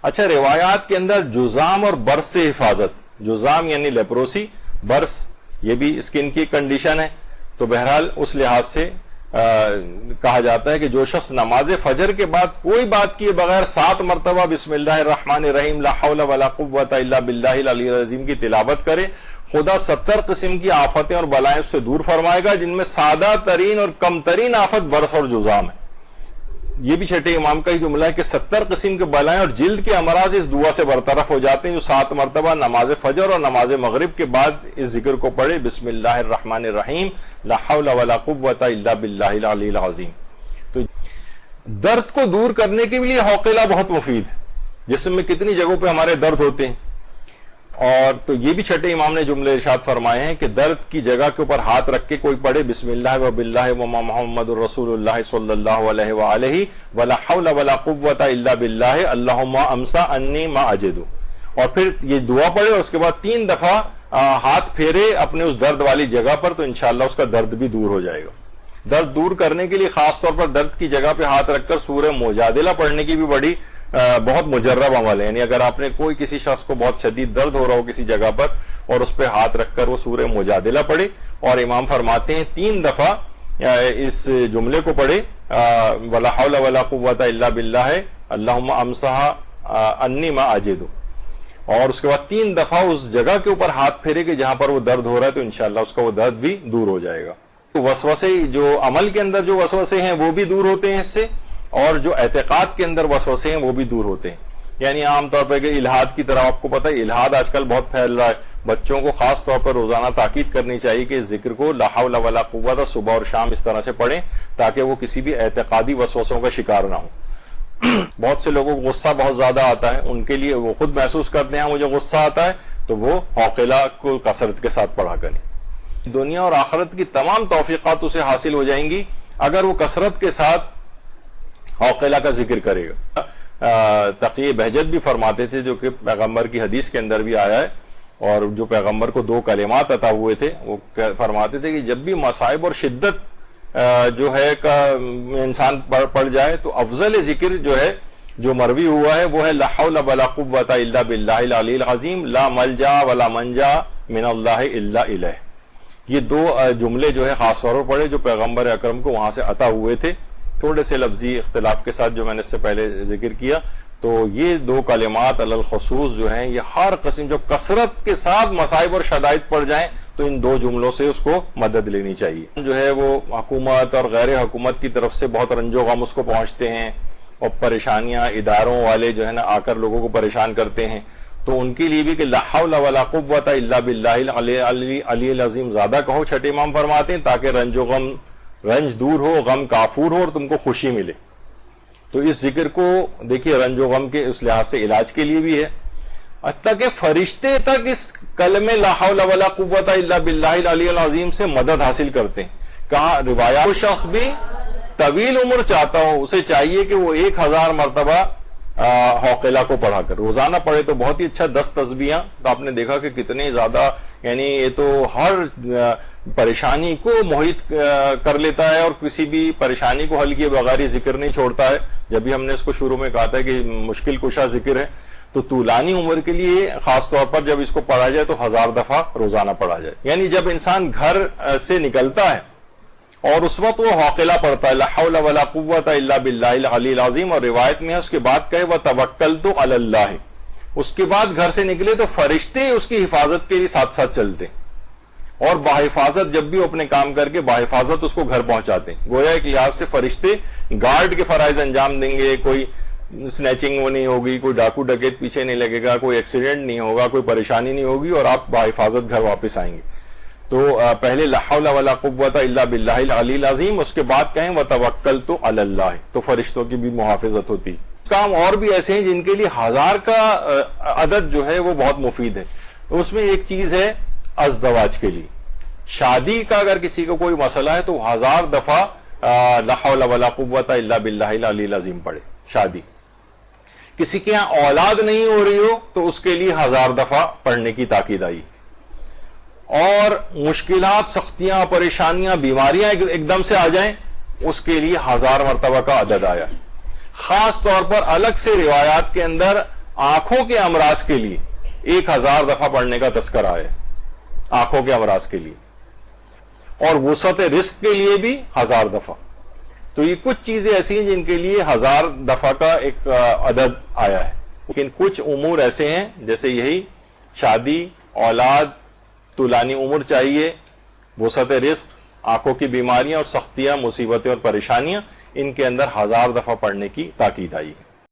اچھا، روایات کے اندر جزام اور برس سے حفاظت، جزام یعنی لیپروسی، برس یہ بھی اسکن کی کنڈیشن ہے، تو بہرحال اس لحاظ سے کہا جاتا ہے کہ جو شخص نماز فجر کے بعد کوئی بات کیے بغیر 7 مرتبہ بسم اللہ الرحمن الرحیم لا حول ولا قوت الا باللہ العلی العظیم کی تلاوت کرے، خدا 70 قسم کی آفتیں اور بلائیں اس سے دور فرمائے گا، جن میں سادہ ترین اور کم ترین آفت برس اور جزام ہے۔ یہ بھی چھٹے امام کا ہی جملہ ہے کہ 70 قسم کے بلائیں اور جلد کے امراض اس دعا سے برطرف ہو جاتے ہیں جو 7 مرتبہ نماز فجر اور نماز مغرب کے بعد اس ذکر کو پڑھے، بسم اللہ الرحمن الرحیم لا حول ولا قوت الا باللہ العلی العظیم۔ تو درد کو دور کرنے کے لیے حوقلہ بہت مفید ہے، جسم میں کتنی جگہوں پہ ہمارے درد ہوتے ہیں، اور تو یہ بھی چھٹے امام نے جملے ارشاد فرمائے ہیں کہ درد کی جگہ کے اوپر ہاتھ رکھ کے کوئی پڑھے، بسم اللہ و باللہ وما محمد الرسول اللہ صلی اللہ علیہ وآلہ ولا حول ولا قوت الا باللہ اللہم امسا انی ما اجدو، اور پھر یہ دعا پڑھے اور اس کے بعد 3 دفعہ ہاتھ پھیرے اپنے اس درد والی جگہ پر، تو انشاءاللہ اس کا درد بھی دور ہو جائے گا۔ درد دور کرنے کے لیے خاص طور پر درد کی جگہ پہ ہاتھ رکھ کر سورہ مجادلہ پڑھنے کی بھی بڑی بہت مجرب عمل ہے، یعنی اگر آپ نے کوئی کسی شخص کو بہت شدید درد ہو رہا ہو کسی جگہ پر اور اس پہ ہاتھ رکھ کر وہ سورہ مجادلہ پڑھے، اور امام فرماتے ہیں 3 دفعہ اس جملے کو پڑھے، ولا حول ولا قوت الا باللہ اللہم امسح انی ما اجدو، اور اس کے بعد 3 دفعہ اس جگہ کے اوپر ہاتھ پھیرے کہ جہاں پر وہ درد ہو رہا ہے، تو انشاءاللہ اس کا وہ درد بھی دور ہو جائے گا۔ وسوسے جو عمل کے اندر جو وسوسے ہیں وہ بھی دور ہوتے ہیں اس سے، اور جو اعتقاد کے اندر وسوسے ہیں وہ بھی دور ہوتے ہیں۔ یعنی عام طور پہ کہ الحاد کی طرح آپ کو پتہ ہے الحاد آج کل بہت پھیل رہا ہے، بچوں کو خاص طور پر روزانہ تاکید کرنی چاہیے کہ اس ذکر کو لا حول ولا قوت صبح اور شام اس طرح سے پڑھیں تاکہ وہ کسی بھی اعتقادی وسوسوں کا شکار نہ ہو۔ بہت سے لوگوں کو غصہ بہت زیادہ آتا ہے، ان کے لیے وہ خود محسوس کرتے ہیں مجھے غصہ آتا ہے، تو وہ حوقلہ کو کثرت کے ساتھ پڑھا کریں۔ دنیا اور آخرت کی تمام توفیقات اسے حاصل ہو جائیں گی اگر وہ کثرت کے ساتھ حوقلہ کا ذکر کرے گا۔ تقی بہجت بھی فرماتے تھے، جو کہ پیغمبر کی حدیث کے اندر بھی آیا ہے، اور جو پیغمبر کو 2 کلمات عطا ہوئے تھے، وہ فرماتے تھے کہ جب بھی مصائب اور شدت جو ہے کا انسان پڑ جائے تو افضل ذکر جو ہے جو مروی ہوا ہے وہ ہے لا حول ولا قوت الا باللہ العلی العظیم لا ملجا ولا منجا من اللہ الا الیہ۔ یہ 2 جملے جو ہے خاص طور پر پڑھے جو پیغمبر اکرم کو وہاں سے عطا ہوئے تھے، تھوڑے سے لفظی اختلاف کے ساتھ جو میں نے اس سے پہلے ذکر کیا۔ تو یہ 2 کلمات علی الخصوص جو ہیں یہ ہر قسم جو کثرت کے ساتھ مصائب اور شدائد پڑ جائیں تو ان 2 جملوں سے اس کو مدد لینی چاہیے۔ جو ہے وہ حکومت اور غیر حکومت کی طرف سے بہت رنج و غم اس کو پہنچتے ہیں، اور پریشانیاں اداروں والے جو ہے نا آ کر لوگوں کو پریشان کرتے ہیں، تو ان کے لیے بھی کہ لا حول ولا قوت الا باللہ العلی العظیم زیادہ کہو، چھٹے امام فرماتے ہیں، تاکہ رنج دور ہو، غم کافور ہو اور تم کو خوشی ملے۔ تو اس ذکر کو دیکھیے رنج و غم کے اس لحاظ سے علاج کے لیے بھی ہے، حتیٰ کہ فرشتے تک اس کلمے لا حول ولا قوت الا باللہ العلی العظیم سے مدد حاصل کرتے ہیں۔ کہا روایات وہ شخص بھی طویل عمر چاہتا ہو اسے چاہیے کہ وہ 1000 مرتبہ حوقلہ کو پڑھا کر روزانہ پڑھے، تو بہت ہی اچھا 10 تسبیحاں، تو آپ نے دیکھا کہ کتنے زیادہ، یعنی یہ تو ہر پریشانی کو محیط کر لیتا ہے، اور کسی بھی پریشانی کو حل کیے بغیر ذکر نہیں چھوڑتا ہے۔ جب بھی ہم نے اس کو شروع میں کہا تھا کہ مشکل کشا ذکر ہے، تو طولانی عمر کے لیے خاص طور پر جب اس کو پڑھا جائے تو 1000 دفعہ روزانہ پڑھا جائے، یعنی جب انسان گھر سے نکلتا ہے اور اس وقت وہ حوقلہ پڑھتا ہے لا حول ولا قوت الا باللہ العلی العظیم، اور روایت میں ہے اس کے بعد کہے وتوکلت علی اللہ، اس کے بعد گھر سے نکلے تو فرشتے اس کی حفاظت کے لیے ساتھ ساتھ چلتے ہیں، اور بحفاظت جب بھی اپنے کام کر کے بحفاظت اس کو گھر پہنچاتے ہیں۔ گویا ایک لحاظ سے فرشتے گارڈ کے فرائض انجام دیں گے، کوئی سنیچنگ نہیں ہوگی، کوئی ڈاکو ڈکیت پیچھے نہیں لگے گا، کوئی ایکسیڈنٹ نہیں ہوگا، کوئی پریشانی نہیں ہوگی، اور آپ بحفاظت گھر واپس آئیں گے۔ تو پہلے لا حول ولا قوت الا باللہ العلی العظیم، اس کے بعد کہیں وتوکلت علی اللہ، تو فرشتوں کی بھی محافظت ہوتی۔ کام اور بھی ایسے ہیں جن کے لیے 1000 کا عدد جو ہے وہ بہت مفید ہے۔ اس میں ایک چیز ہے ازدواج کے لیے، شادی کا اگر کسی کو کوئی مسئلہ ہے تو 1000 دفعہ لا حول ولا قوت الا باللہ العلی العظیم پڑھے۔ شادی کسی کے یہاں اولاد نہیں ہو رہی ہو تو اس کے لیے 1000 دفعہ پڑھنے کی تاکید آئی، اور مشکلات، سختیاں، پریشانیاں، بیماریاں ایک دم سے آ جائیں اس کے لیے 1000 مرتبہ کا عدد آیا ہے۔ خاص طور پر الگ سے روایات کے اندر آنکھوں کے امراض کے لیے 1000 دفعہ پڑھنے کا تذکرہ ہے، آنکھوں کے امراض کے لیے، اور وسعت رزق کے لیے بھی 1000 دفعہ. تو یہ کچھ چیزیں ایسی ہیں جن کے لیے 1000 دفعہ کا ایک عدد آیا ہے. لیکن کچھ امور ایسے ہیں جیسے یہی شادی، اولاد، طولانی عمر چاہیے، وسعت رزق، آنکھوں کی بیماریاں اور سختیاں، مصیبتیں اور پریشانیاں، ان کے اندر 1000 دفعہ پڑھنے کی تاکید آئی ہے.